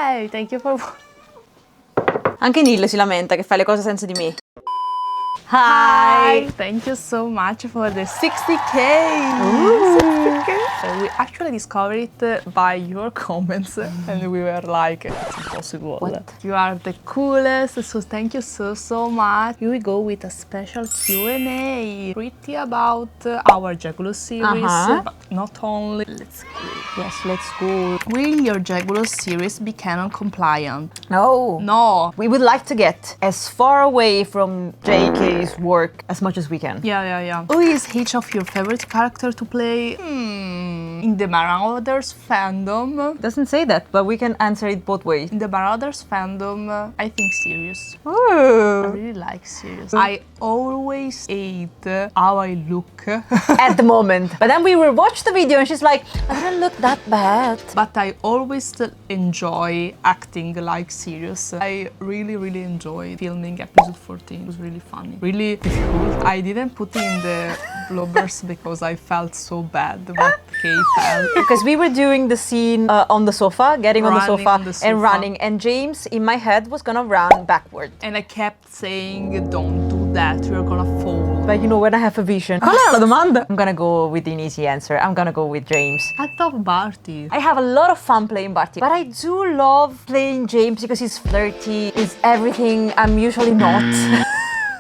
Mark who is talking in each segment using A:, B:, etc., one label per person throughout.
A: Yay! Thank you for...
B: Anche Neil si lamenta che fai le cose senza di me.
A: Hi! Thank you so much for the 60K! Ooh. 60K! We actually discovered it by your comments and we were like, it's impossible.
B: What?
A: You are the coolest, so thank you so much. Here we go with a special Q&A. Pretty about our JEGULUS series, but not only. Let's go.
B: Yes, let's go.
A: Will your JEGULUS series be Canon compliant?
B: No.
A: No.
B: We would like to get as far away from JK's work as much as we can.
A: Yeah. Who is each of your favorite character to play? In the Marauders fandom.
B: Doesn't say that, but we can answer it both ways.
A: In the Marauders fandom, I think Sirius. I
B: Ooh.
A: really like Sirius. I always hate how I look.
B: At the moment. But then we will watch the video and she's like, I don't look that bad.
A: But I always enjoy acting like Sirius. I really enjoy filming episode 14. It was really funny. Really difficult. I didn't put in the bloopers because I felt so bad, but Kay felt.
B: Because we were doing the scene on the sofa, getting on the sofa and running, and James in my head was gonna run backward.
A: And I kept saying, don't do that, you're gonna fall.
B: But you know, when I have a vision, qual è la domanda? I'm gonna go with an easy answer. I'm gonna go with James.
A: I thought Barty.
B: I have a lot of fun playing Barty, but I do love playing James because he's flirty, he's everything I'm usually not.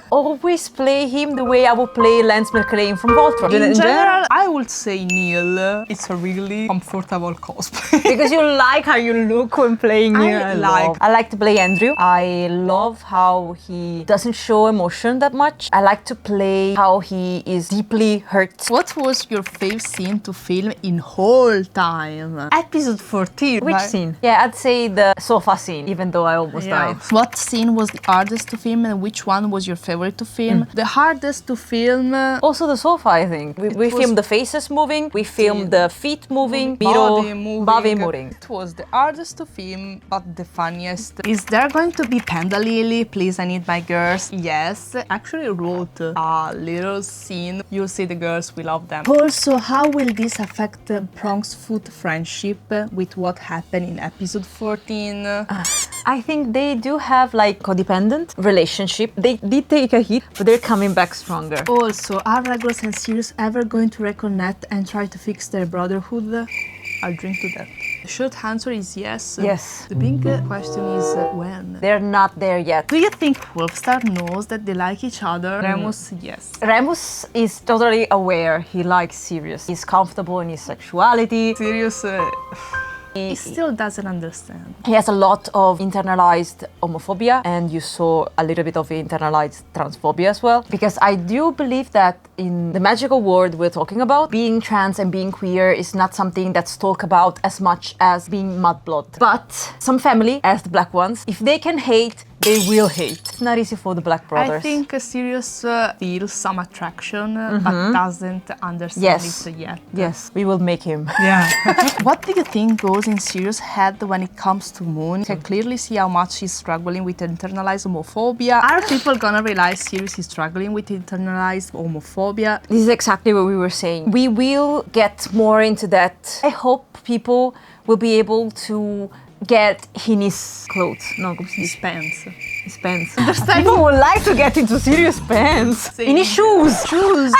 B: Always play him the way I would play Lance McLean from Voltron.
A: In general, I would say Neil. It's a really comfortable cosplay.
B: Because you like how you look when playing Neil. I like to play Andrew. I love how he doesn't show emotion that much. I like to play how he is deeply hurt.
A: What was your favorite scene to film in whole time? Episode 14.
B: Which scene? Yeah, I'd say the sofa scene, even though I almost died.
A: What scene was the hardest to film and which one was your favorite to film? The hardest to film...
B: Also the sofa, I think. We filmed the faces moving, we filmed the feet moving, body moving.
A: It was the hardest to film, but the funniest. Is there going to be Panda Lily? Please, I need my girls. Yes, I actually wrote a little scene. You'll see the girls, we love them. Also, how will this affect Bronx Foot friendship with what happened in episode 14?
B: I think they do have like codependent relationship. They did take a hit, but they're coming back stronger.
A: Also, are Regulus and Sirius ever going to reconnect and try to fix their brotherhood? I'll drink to that. The short answer is yes.
B: Yes.
A: The big question is when?
B: They're not there yet.
A: Do you think Wolfstar knows that they like each other? Remus, yes.
B: Remus is totally aware he likes Sirius. He's comfortable in his sexuality.
A: Sirius... He still doesn't understand.
B: He has a lot of internalized homophobia, and you saw a little bit of internalized transphobia as well. Because I do believe that in the magical world we're talking about, being trans and being queer is not something that's talked about as much as being mudblood. But some family, as the black ones, if they can hate, they will hate. It's not easy for the black brothers.
A: I think Sirius feels some attraction, but doesn't understand it yet.
B: Yes, we will make him.
A: Yeah. What do you think goes in Sirius' head when it comes to Moon? You can clearly see how much he's struggling with internalized homophobia. Are people gonna realize Sirius is struggling with internalized homophobia?
B: This is exactly what we were saying. We will get more into that. I hope people will be able to get in his clothes. No,
A: his pants.
B: His pants. People would like to get into Sirius pants. In his shoes.
A: Shoes.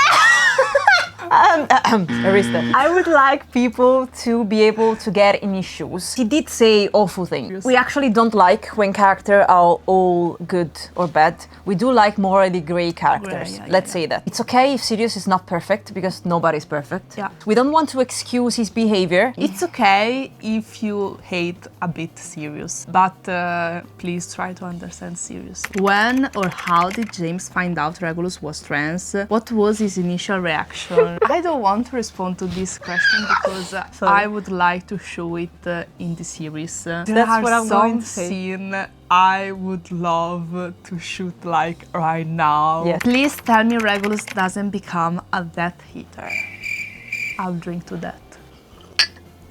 B: Arista. I would like people to be able to get in his shoes. He did say awful things. We actually don't like when characters are all good or bad. We do like morally grey characters. Let's say that. It's okay if Sirius is not perfect, because nobody's perfect.
A: Yeah.
B: We don't want to excuse his behavior.
A: It's okay if you hate a bit Sirius, but please try to understand Sirius. When or how did James find out Regulus was trans? What was his initial reaction? I don't want to respond to this question because I would like to show it in the series. That's
B: what I'm going to say.
A: Scene I would love to shoot like right now.
B: Yes.
A: Please tell me Regulus doesn't become a Death Eater. I'll drink to that.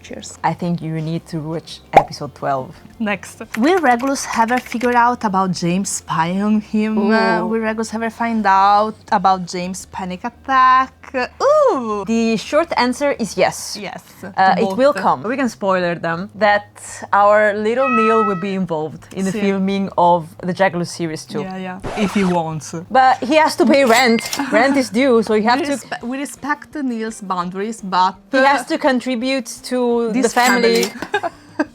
A: Cheers.
B: I think you need to watch episode 12.
A: Next. Will Regulus ever figure out about James spying on him? Will Regulus ever find out about James' panic attack? Ooh! Ooh.
B: The short answer is yes.
A: Yes.
B: It will come. We can spoiler them that our little Neil will be involved in the filming of the JEGULUS series too.
A: Yeah. If he wants.
B: But he has to pay rent. Rent is due, so you have
A: We respect Neil's boundaries, but
B: he has to contribute to
A: this
B: the family.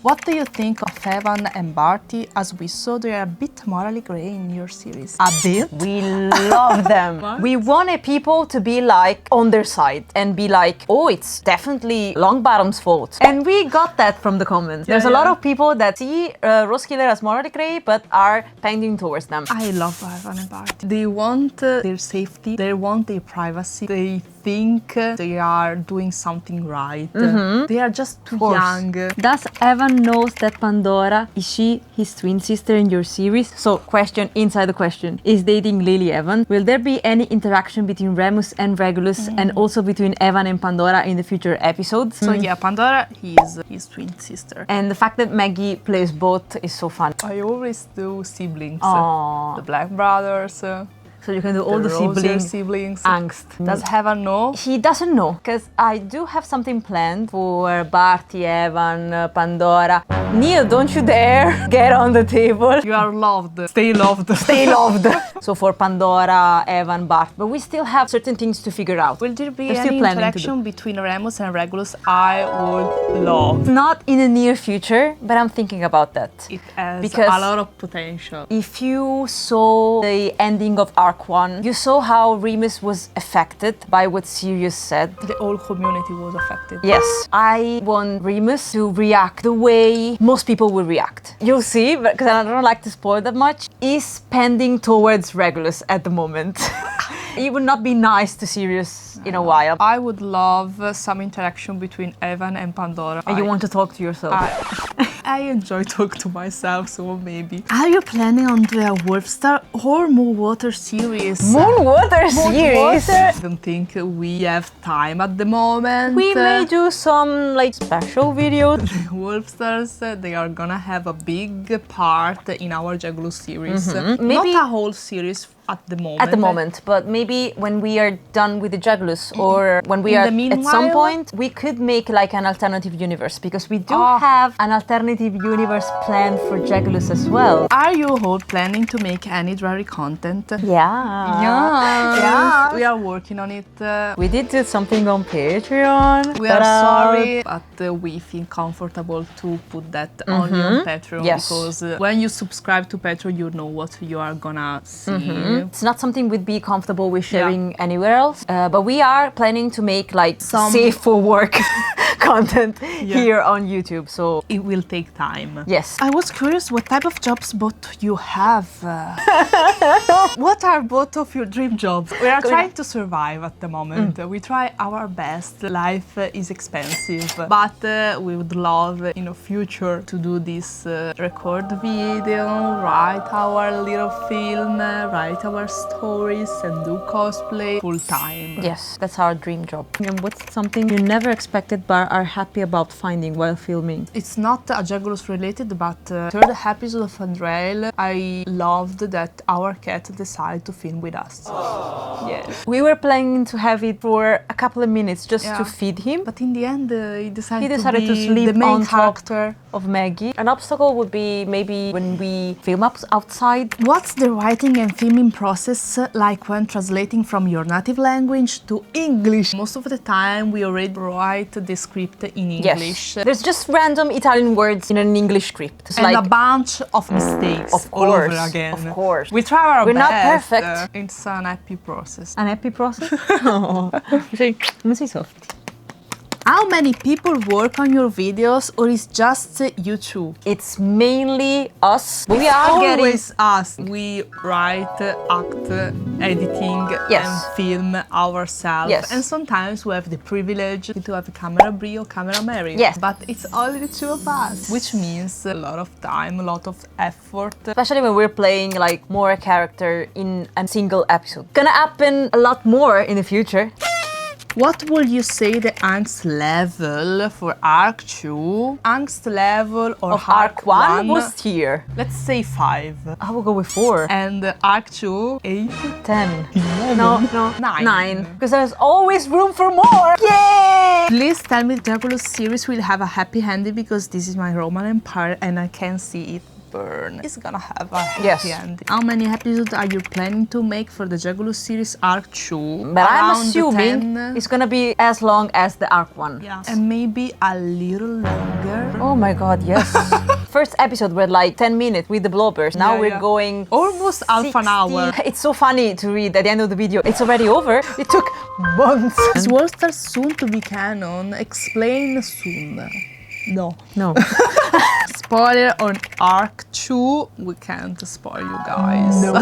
A: What do you think of Evan and Barty? As we saw, they are a bit morally grey in your series. A bit?
B: We love them. We wanted people to be like on their side and be like, oh, it's definitely Longbottom's fault. And we got that from the comments. There's a lot of people that see Roskilde as morally grey but are pending towards them.
A: I love Evan and Barty. They want their safety, they want their privacy, they think they are doing something right. They are just too young.
B: Does Evan knows that Pandora, is she his twin sister in your series? So, question inside the question. Is dating Lily Evan? Will there be any interaction between Remus and Regulus and also between Evan and Pandora in the future episodes?
A: So yeah, Pandora, he is his twin sister.
B: And the fact that Maggie plays both is so fun.
A: I always do siblings.
B: Aww.
A: The Black Brothers.
B: So you can do all the
A: siblings.
B: Angst.
A: Does Evan know?
B: He doesn't know, because I do have something planned for Barty, Evan, Pandora. Neil, don't you dare get on the table.
A: You are loved. Stay loved.
B: Stay loved. So for Pandora, Evan, Bart, but we still have certain things to figure out.
A: Will there be any interaction between Remus and Regulus? I would love.
B: Not in the near future, but I'm thinking about that.
A: It has a lot of potential.
B: If you saw the ending of Arc 1, you saw how Remus was affected by what Sirius said.
A: The whole community was affected.
B: Yes. I want Remus to react the way most people will react. You'll see, because I don't like to spoil that much, is pending towards Regulus at the moment. It would not be nice to Sirius in a while.
A: I would love some interaction between Evan and Pandora.
B: And you want to talk to yourself.
A: I enjoy talking to myself, so maybe. Are you planning on doing a Wolfstar or Moonwater series?
B: Moonwater series?
A: I don't think we have time at the moment.
B: We may do some like special videos.
A: Wolfstars, they are gonna have a big part in our JEGULUS series.
B: Maybe
A: not a whole series at the moment.
B: At the moment, but maybe when we are done with the JEGULUS or when we are at some point, we could make like an alternative universe, because we do have an alternative universe planned for JEGULUS as well.
A: Are you all planning to make any Drarry content?
B: Yeah.
A: We are working on it.
B: We did do something on Patreon.
A: We are sorry, but we feel comfortable to put that only on Patreon, because when you subscribe to Patreon, you know what you are gonna see.
B: It's not something we'd be comfortable with sharing anywhere else, but we are planning to make like some safe for work content here on YouTube, so
A: it will take time.
B: Yes.
A: I was curious what type of jobs both you have. What are both of your dream jobs? We are trying to survive at the moment. We try our best. Life is expensive, but we would love in the future to do this record video, write our little film, write our stories and do cosplay full time.
B: Yes, that's our dream job. And what's something you never expected but are happy about finding while filming?
A: It's not a JEGULUS related, but third episode of Unrail, I loved that our cat decided to film with us. Yes.
B: We were planning to have it for a couple of minutes just to feed him,
A: but in the end he decided
B: to
A: be
B: sleep
A: the main
B: on
A: character
B: of Maggie. An obstacle would be maybe when we film outside.
A: What's the writing and filming process like when translating from your native language to English? Most of the time we already write the script in English.
B: Yes. There's just random Italian words in an English script. It's
A: and
B: like
A: a bunch of mistakes all over again.
B: Of course.
A: We try our best.
B: We're not perfect.
A: It's an happy process.
B: An happy process? Oh. Come say soft.
A: How many people work on your videos, or is just you two?
B: It's mainly us. We are
A: always us. We write, act, editing, and film ourselves.
B: Yes.
A: And sometimes we have the privilege to have a camera Brie or camera Mary.
B: Yes.
A: But it's only the two of us, which means a lot of time, a lot of effort.
B: Especially when we're playing like more a character in a single episode. Gonna happen a lot more in the future.
A: What would you say the angst level for Arc 2? Angst level or
B: Of Arc 1 was here.
A: Let's say 5.
B: I will go with 4.
A: And Arc 2, 8.
B: 10.
A: 11.
B: No. 9. Because there's always room for more. Yay!
A: Please tell me JEGULUS series will have a happy ending because this is my Roman Empire and I can see it burn. It's gonna have a happy ending. How many episodes are you planning to make for the JEGULUS series Arc 2?
B: But I'm assuming it's gonna be as long as the Arc 1.
A: Yeah. And maybe a little longer.
B: Oh my god, yes. First episode were like 10 minutes with the bloopers. Now we're going
A: almost half an hour.
B: It's so funny to read at the end of the video. It's already over. It took months.
A: Is World Star soon to be canon? Explain soon. No. Spoiler on Arc 2, we can't spoil you guys. No.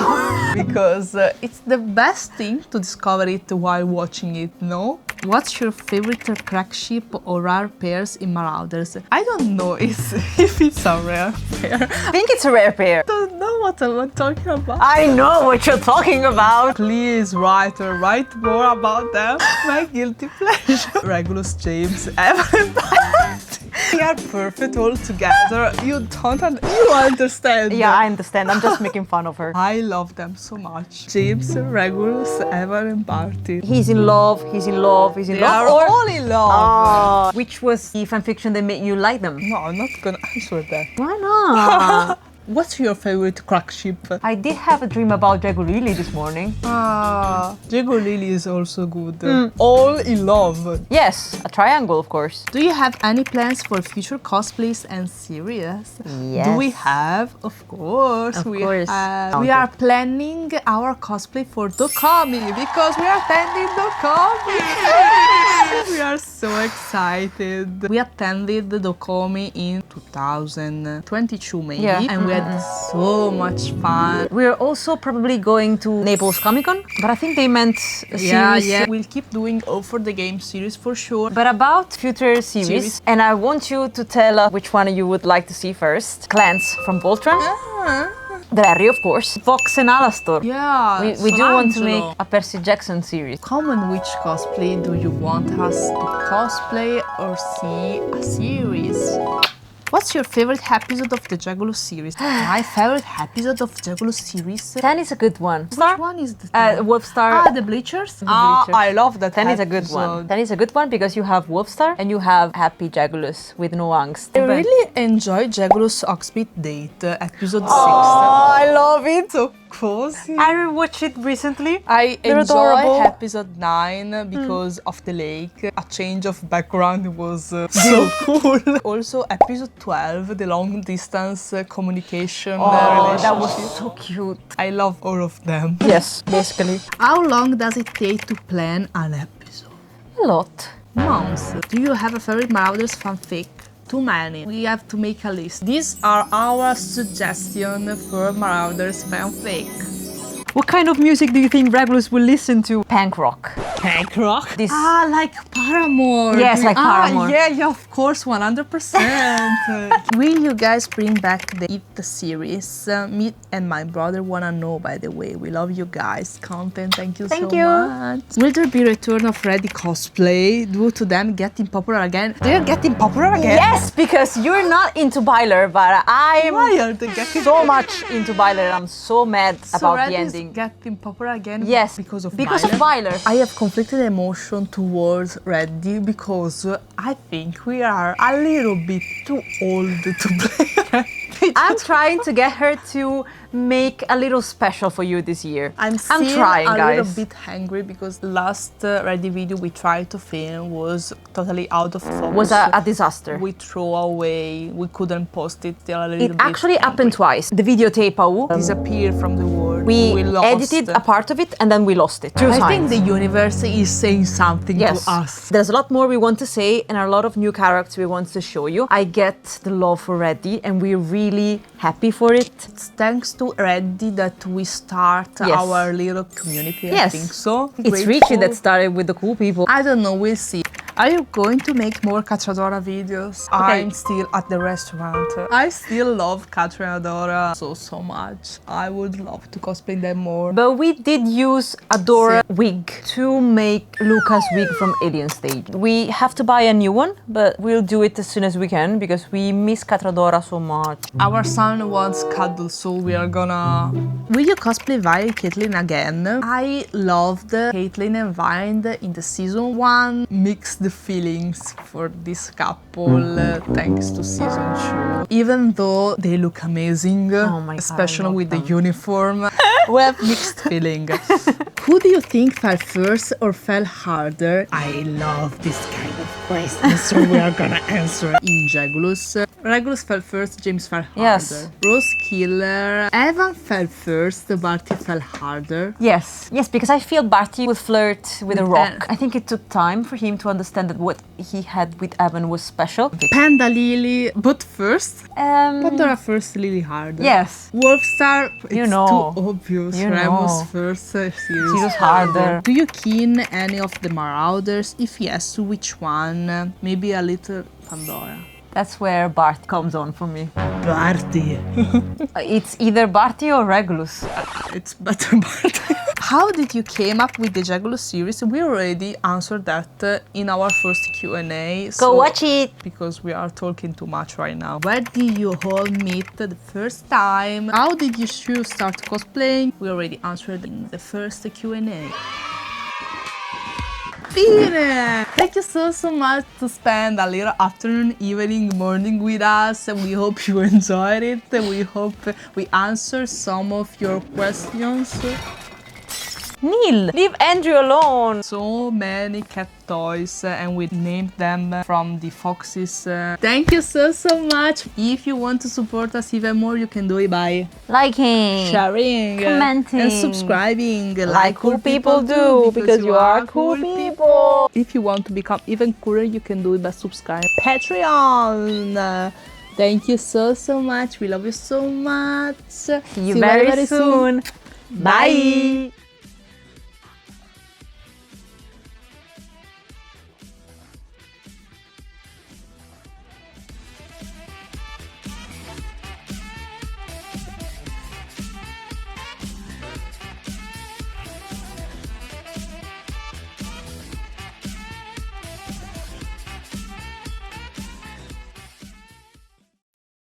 A: Because it's the best thing to discover it while watching it, no? What's your favorite crackship or rare pairs in Marauders? I don't know if it's a rare pair.
B: I think it's a rare pair.
A: I don't know what I'm talking about.
B: I know what you're talking about.
A: Please write more about them. My guilty pleasure. Regulus, James, Evan, and Barty. We are perfect all together. You understand.
B: Yeah, I understand. I'm just making fun of her.
A: I love them so much. James, Regulus, Evan, and Barty.
B: He's in love.
A: They are all in love.
B: Which was the fanfiction that made you like them?
A: No, I'm not gonna answer that.
B: Why not?
A: What's your favorite crackship?
B: I did have a dream about JEGULUS this morning.
A: JEGULUS is also good. All in love.
B: Yes, a triangle, of course.
A: Do you have any plans for future cosplays and series?
B: Yes.
A: Do we have? Of course.
B: Of course.
A: We are planning our cosplay for Dokami because we are attending Dokami. We are so excited. We attended the Dokami in 2022 maybe, and we had so much fun.
B: We're also probably going to Naples Comic Con, but I think they meant a series.
A: Yeah. We'll keep doing All for the Game series for sure.
B: But about future series, and I want you to tell which one you would like to see first. Clans from Voltron. Larry, of course. Fox and Alastor.
A: Yeah.
B: We do want to make a Percy Jackson series.
A: Comment which cosplay do you want us to cosplay or see a series? What's your favorite episode of the JEGULUS series? My favorite episode of JEGULUS series?
B: 10 is a good one.
A: Which one is the 10?
B: Wolfstar.
A: The Bleachers?
B: Bleachers.
A: I love that
B: 10 is a good one. 10 is a good one because you have Wolfstar and you have Happy JEGULUS with no angst.
A: I really enjoy JEGULUS Oxbit Date, episode 6.
B: I love it.
A: So cozy.
B: I rewatched it recently.
A: I
B: They're
A: enjoy
B: adorable.
A: episode 9 because of the lake. A change of background was so cool. Also episode 12, the long distance communication relationship.
B: That was so cute.
A: I love all of them.
B: Yes, basically.
A: How long does it take to plan an episode?
B: A lot.
A: Months. Do you have a favorite Marauders fanfic? Too many. We have to make a list. These are our suggestions for Marauders fanfic.
B: What kind of music do you think Regulus will listen to? Punk rock.
A: Punk rock?
B: This...
A: like Paramore.
B: Yes, like Paramore.
A: Yeah, of course, 100%. Will you guys bring back the It series? Me and my brother wanna know, by the way. We love you guys. Content, thank you so much. Will there be return of Ready cosplay due to them getting popular again? They're getting popular again?
B: Yes, because you're not into Byler, but I'm
A: Why are they getting
B: so much into Byler. I'm so mad about the ending.
A: Getting popular again?
B: Yes,
A: because of
B: Byler.
A: I have conflicted emotion towards Reddy because I think we are a little bit too old to play Reddy.
B: I'm trying to get her to make a little special for you this year.
A: I'm
B: trying,
A: a
B: guys.
A: little bit angry because the last Reddy video we tried to film was totally out of focus.
B: Was a disaster.
A: We threw away. We couldn't post it. Still a little
B: It
A: bit
B: actually
A: angry.
B: happened twice. The videotape
A: Disappeared from the world.
B: We
A: lost.
B: edited a part of it and then we lost it.
A: I think the universe is saying something to us.
B: There's a lot more we want to say and a lot of new characters we want to show you. I get the love for Reddy and we're really happy for it.
A: It's thanks to Reddy that we start our little community, I think so.
B: It's Richie that started with the cool people.
A: I don't know, we'll see. Are you going to make more Cacciadora videos?
B: Okay.
A: I'm still at the restaurant. I still love Cacciadora so much. I would love to cosplay them more.
B: But we did use a Dora wig to make Luca's wig from Alien Stage. We have to buy a new one, but we'll do it as soon as we can because we miss Cacciadora so much.
A: Our son wants cuddles, so we are gonna... Will you cosplay Vi and Caitlyn again? I loved Caitlyn and Vine in the season 1. Mixed feelings for this couple thanks to season 2. Even though they look amazing,
B: Oh my God,
A: especially
B: I
A: with
B: love
A: the uniform, we have mixed feeling. Who do you think fell first or fell harder? I love this kind of questions, so we are gonna answer. In JEGULUS, Regulus fell first, James fell harder.
B: Yes.
A: Rose Killer, Evan fell first, Barty fell harder.
B: Yes, because I feel Barty would flirt with a rock. I think it took time for him to understand that what he had with Evan was special.
A: Panda Lily, but first. Pandora first, Lily harder.
B: Yes.
A: Wolfstar, it's
B: You know.
A: too obvious.
B: You
A: Remus
B: know.
A: first, Sirius
B: Sirius harder.
A: Do you keen any of the Marauders? If yes, which one? Maybe a little Pandora.
B: That's where Barty comes on for me.
A: Barty.
B: It's either Barty or Regulus.
A: It's better Barty. How did you came up with the JEGULUS series? We already answered that in our first Q&A.
B: Go watch it!
A: Because we are talking too much right now. Where did you all meet the first time? How did you start cosplaying? We already answered in the first Q&A. Fine! Thank you so much to spend a little afternoon, evening, morning with us. We hope you enjoyed it. We hope we answered some of your questions.
B: Neil, leave Andrew alone!
A: So many cat toys and we named them from the foxes. Thank you so much. If you want to support us even more, you can do it by
B: Liking,
A: sharing,
B: commenting,
A: and subscribing
B: like cool people do, because you are cool people.
A: If you want to become even cooler, you can do it by subscribing Patreon. Thank you so much. We love you so much.
B: See you very soon. Bye.